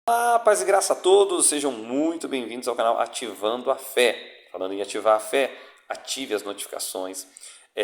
Paz e graça a todos, sejam muito bem-vindos ao canal Ativando a Fé. Falando em ativar a fé, ative as notificações,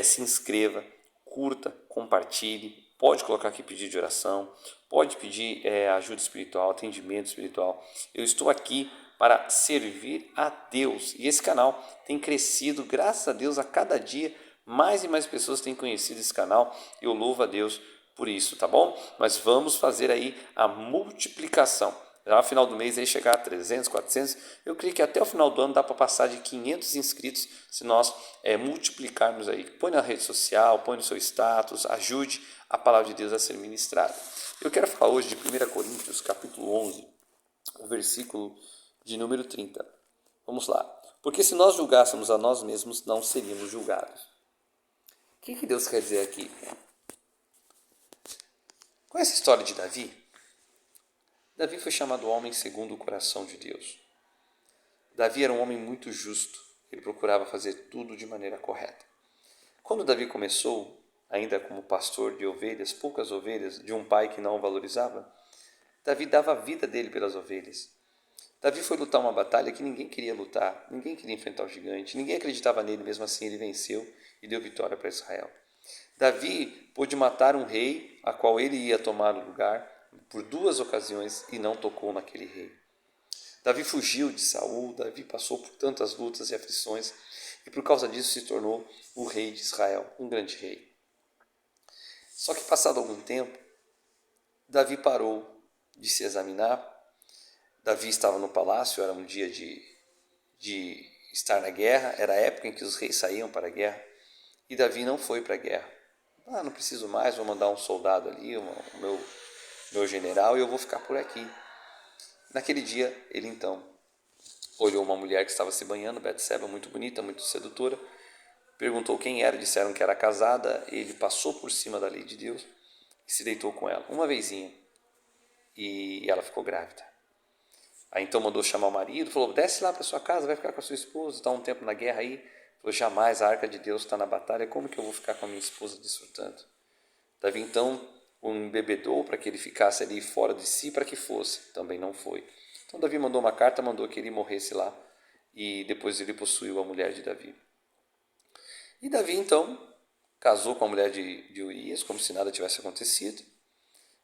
se inscreva, curta, compartilhe, pode colocar aqui pedido de oração, pode pedir ajuda espiritual, atendimento espiritual. Eu estou aqui para servir a Deus e esse canal tem crescido, graças a Deus, a cada dia mais e mais pessoas têm conhecido esse canal. Eu louvo a Deus por isso, tá bom? Mas vamos fazer aí a multiplicação. Já no final do mês aí chegar a 300, 400, eu creio que até o final do ano dá para passar de 500 inscritos se nós multiplicarmos aí. Põe na rede social, põe no seu status, ajude a palavra de Deus a ser ministrada. Eu quero falar hoje de 1 Coríntios, capítulo 11, o versículo de número 30. Vamos lá. Porque se nós julgássemos a nós mesmos, não seríamos julgados. O que Deus quer dizer aqui? Conhece a história de Davi? Davi foi chamado homem segundo o coração de Deus. Davi era um homem muito justo, ele procurava fazer tudo de maneira correta. Quando Davi começou, ainda como pastor de ovelhas, poucas ovelhas, de um pai que não o valorizava, Davi dava a vida dele pelas ovelhas. Davi foi lutar uma batalha que ninguém queria lutar, ninguém queria enfrentar o gigante, ninguém acreditava nele, mesmo assim ele venceu e deu vitória para Israel. Davi pôde matar um rei, a qual ele ia tomar o lugar, por 2 ocasiões e não tocou naquele rei. Davi fugiu de Saul, Davi passou por tantas lutas e aflições e por causa disso se tornou o rei de Israel, um grande rei. Só que passado algum tempo, Davi parou de se examinar. Davi estava no palácio, era um dia de estar na guerra, era a época em que os reis saíam para a guerra e Davi não foi para a guerra. Não preciso mais, vou mandar um soldado ali, o meu general, e eu vou ficar por aqui. Naquele dia, ele então olhou uma mulher que estava se banhando, Betseba, muito bonita, muito sedutora, perguntou quem era, disseram que era casada, ele passou por cima da lei de Deus e se deitou com ela, uma vezinha, e ela ficou grávida. Aí então mandou chamar o marido, falou, desce lá para sua casa, vai ficar com a sua esposa, está um tempo na guerra aí. Falou, jamais, a arca de Deus está na batalha, como que eu vou ficar com a minha esposa desfrutando? Davi então o embebedou para que ele ficasse ali fora de si, para que fosse, também não foi. Então Davi mandou uma carta, mandou que ele morresse lá, e depois ele possuiu a mulher de Davi. E Davi então casou com a mulher de Urias, como se nada tivesse acontecido.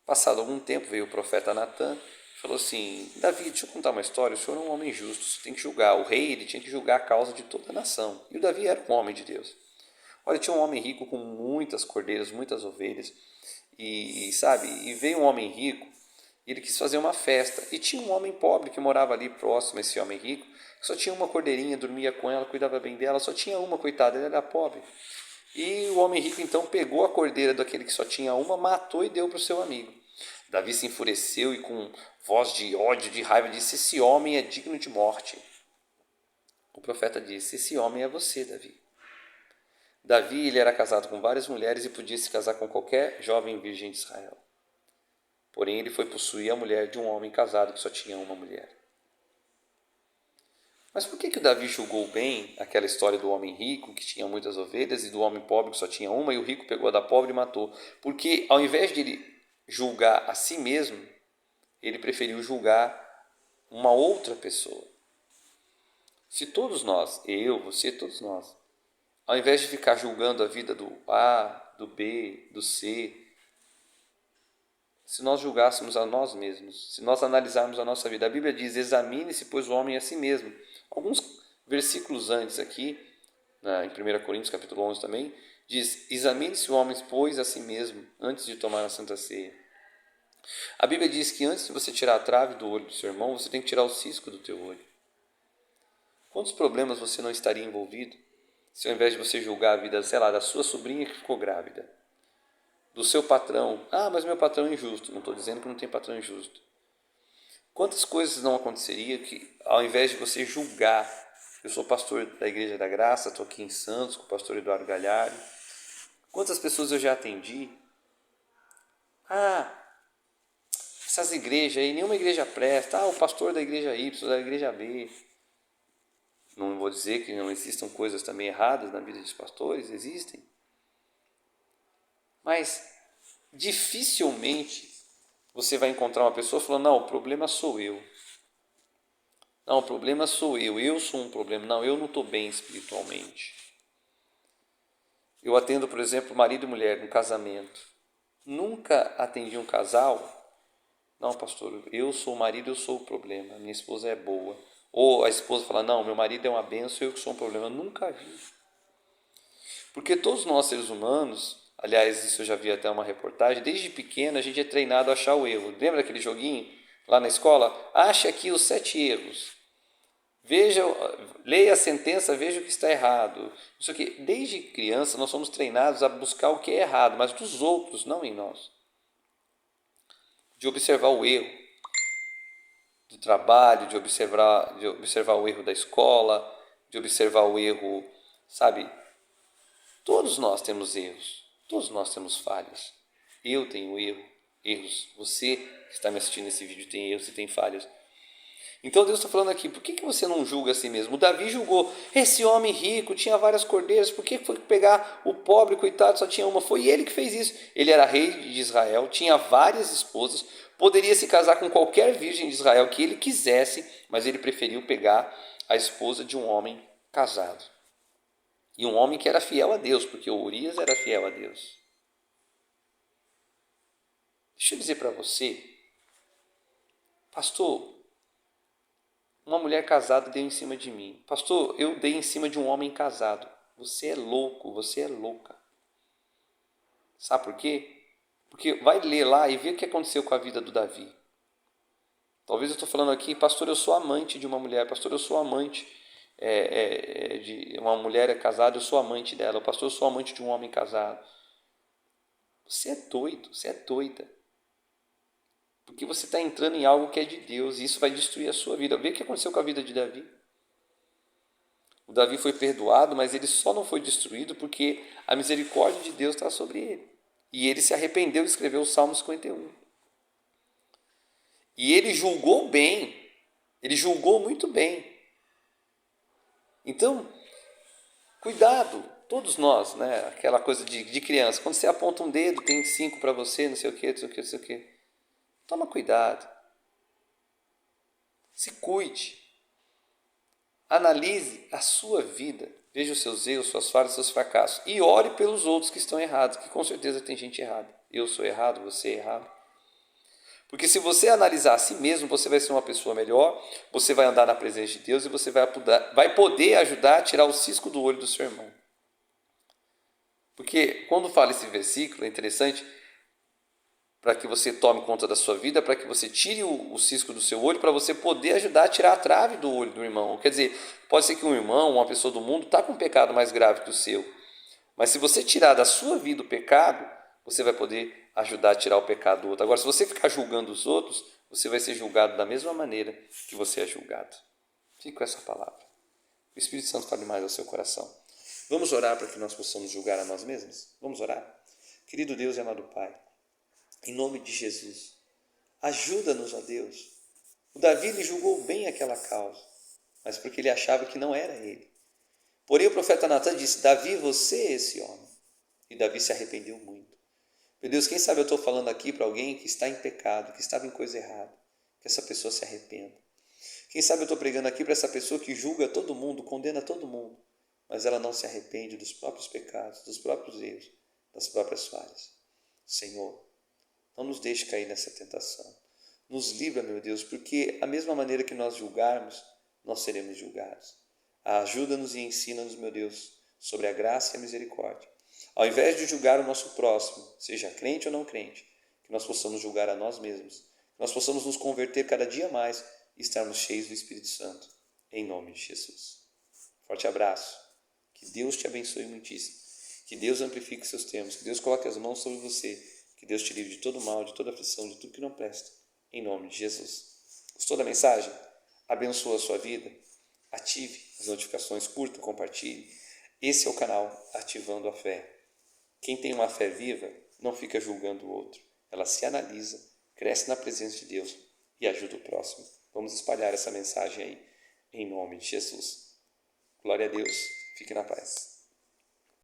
Passado algum tempo veio o profeta Natã e falou assim, Davi, deixa eu contar uma história, o senhor é um homem justo, você tem que julgar. O rei ele tinha que julgar a causa de toda a nação. E o Davi era um homem de Deus. Olha, tinha um homem rico com muitas cordeiras, muitas ovelhas, e veio um homem rico, e ele quis fazer uma festa, e tinha um homem pobre que morava ali próximo a esse homem rico, que só tinha uma cordeirinha, dormia com ela, cuidava bem dela, só tinha uma, coitada, ele era pobre. E o homem rico então pegou a cordeira daquele que só tinha uma, matou e deu para o seu amigo. Davi se enfureceu e com voz de ódio, de raiva, disse, esse homem é digno de morte. O profeta disse, esse homem é você, Davi. Davi ele era casado com várias mulheres e podia se casar com qualquer jovem virgem de Israel. Porém, ele foi possuir a mulher de um homem casado que só tinha uma mulher. Mas por que o Davi julgou bem aquela história do homem rico, que tinha muitas ovelhas, e do homem pobre, que só tinha uma, e o rico pegou a da pobre e matou? Porque, ao invés de ele julgar a si mesmo, ele preferiu julgar uma outra pessoa. Se todos nós, eu, você, todos nós, ao invés de ficar julgando a vida do A, do B, do C, se nós julgássemos a nós mesmos, se nós analisarmos a nossa vida, a Bíblia diz, examine-se, pois o homem a si mesmo. Alguns versículos antes aqui, em 1 Coríntios capítulo 11 também, diz, examine-se o homem, pois a si mesmo, antes de tomar a Santa Ceia. A Bíblia diz que antes de você tirar a trave do olho do seu irmão, você tem que tirar o cisco do teu olho. Quantos problemas você não estaria envolvido se ao invés de você julgar a vida, sei lá, da sua sobrinha que ficou grávida, do seu patrão, mas meu patrão é injusto, não estou dizendo que não tem patrão injusto. Quantas coisas não aconteceria que ao invés de você julgar, eu sou pastor da Igreja da Graça, estou aqui em Santos com o pastor Eduardo Galhardo, quantas pessoas eu já atendi, essas igrejas aí, nenhuma igreja presta, o pastor da igreja Y, da igreja B. Não vou dizer que não existam coisas também erradas na vida dos pastores, existem. Mas dificilmente você vai encontrar uma pessoa falando, não, o problema sou eu. Não, o problema sou eu sou um problema. Não, eu não estou bem espiritualmente. Eu atendo, por exemplo, marido e mulher no casamento. Nunca atendi um casal. Não, pastor, eu sou o marido, eu sou o problema. Minha esposa é boa. Ou a esposa fala, não, meu marido é uma bênção, eu que sou um problema. Eu nunca vi. Porque todos nós seres humanos, aliás, isso eu já vi até uma reportagem, desde pequeno a gente é treinado a achar o erro. Lembra daquele joguinho lá na escola? Ache aqui os 7 erros. Veja, leia a sentença, veja o que está errado. Isso aqui, desde criança nós somos treinados a buscar o que é errado, mas dos outros, não em nós. De observar o erro do trabalho, de observar o erro da escola, de observar o erro, sabe? Todos nós temos erros, todos nós temos falhas. Eu tenho erros. Você que está me assistindo nesse vídeo tem erros e tem falhas. Então Deus está falando aqui, por que você não julga a si mesmo? O Davi julgou, esse homem rico tinha várias cordeiras, por que foi pegar o pobre, coitado, só tinha uma? Foi ele que fez isso. Ele era rei de Israel, tinha várias esposas, poderia se casar com qualquer virgem de Israel que ele quisesse, mas ele preferiu pegar a esposa de um homem casado. E um homem que era fiel a Deus, porque o Urias era fiel a Deus. Deixa eu dizer para você, pastor, uma mulher casada deu em cima de mim. Pastor, eu dei em cima de um homem casado. Você é louco, você é louca. Sabe por quê? Porque vai ler lá e ver o que aconteceu com a vida do Davi. Talvez eu estou falando aqui, pastor, eu sou amante de uma mulher. Pastor, eu sou amante de uma mulher casada, eu sou amante dela. Pastor, eu sou amante de um homem casado. Você é doido, você é doida. Porque você está entrando em algo que é de Deus e isso vai destruir a sua vida. Vê o que aconteceu com a vida de Davi. O Davi foi perdoado, mas ele só não foi destruído porque a misericórdia de Deus está sobre ele. E ele se arrependeu e escreveu o Salmo 51. E ele julgou bem, ele julgou muito bem. Então, cuidado, todos nós, né? Aquela coisa de criança, quando você aponta um dedo, tem 5 para você, não sei o que, não sei o que, não sei o que. Toma cuidado. Se cuide. Analise a sua vida. Veja os seus erros, suas falhas, seus fracassos. E ore pelos outros que estão errados, que com certeza tem gente errada. Eu sou errado, você é errado. Porque se você analisar a si mesmo, você vai ser uma pessoa melhor, você vai andar na presença de Deus e você vai poder ajudar a tirar o cisco do olho do seu irmão. Porque quando fala esse versículo, é interessante, para que você tome conta da sua vida, para que você tire o cisco do seu olho, para você poder ajudar a tirar a trave do olho do irmão. Quer dizer, pode ser que um irmão, uma pessoa do mundo, está com um pecado mais grave que o seu. Mas se você tirar da sua vida o pecado, você vai poder ajudar a tirar o pecado do outro. Agora, se você ficar julgando os outros, você vai ser julgado da mesma maneira que você é julgado. Fique com essa palavra. O Espírito Santo fale mais ao seu coração. Vamos orar para que nós possamos julgar a nós mesmos? Vamos orar? Querido Deus e amado Pai, em nome de Jesus, ajuda-nos, ó Deus. O Davi lhe julgou bem aquela causa, mas porque ele achava que não era ele. Porém, o profeta Natan disse, Davi, você é esse homem. E Davi se arrependeu muito. Meu Deus, quem sabe eu estou falando aqui para alguém que está em pecado, que estava em coisa errada, que essa pessoa se arrependa. Quem sabe eu estou pregando aqui para essa pessoa que julga todo mundo, condena todo mundo, mas ela não se arrepende dos próprios pecados, dos próprios erros, das próprias falhas. Senhor, não nos deixe cair nessa tentação. Nos livra, meu Deus, porque a mesma maneira que nós julgarmos, nós seremos julgados. Ajuda-nos e ensina-nos, meu Deus, sobre a graça e a misericórdia. Ao invés de julgar o nosso próximo, seja crente ou não crente, que nós possamos julgar a nós mesmos, que nós possamos nos converter cada dia mais e estarmos cheios do Espírito Santo. Em nome de Jesus. Forte abraço. Que Deus te abençoe muitíssimo. Que Deus amplifique seus termos. Que Deus coloque as mãos sobre você. Que Deus te livre de todo mal, de toda aflição, de tudo que não presta. Em nome de Jesus. Gostou da mensagem? Abençoa a sua vida. Ative as notificações, curta, compartilhe. Esse é o canal Ativando a Fé. Quem tem uma fé viva não fica julgando o outro. Ela se analisa, cresce na presença de Deus e ajuda o próximo. Vamos espalhar essa mensagem aí, em nome de Jesus. Glória a Deus. Fique na paz.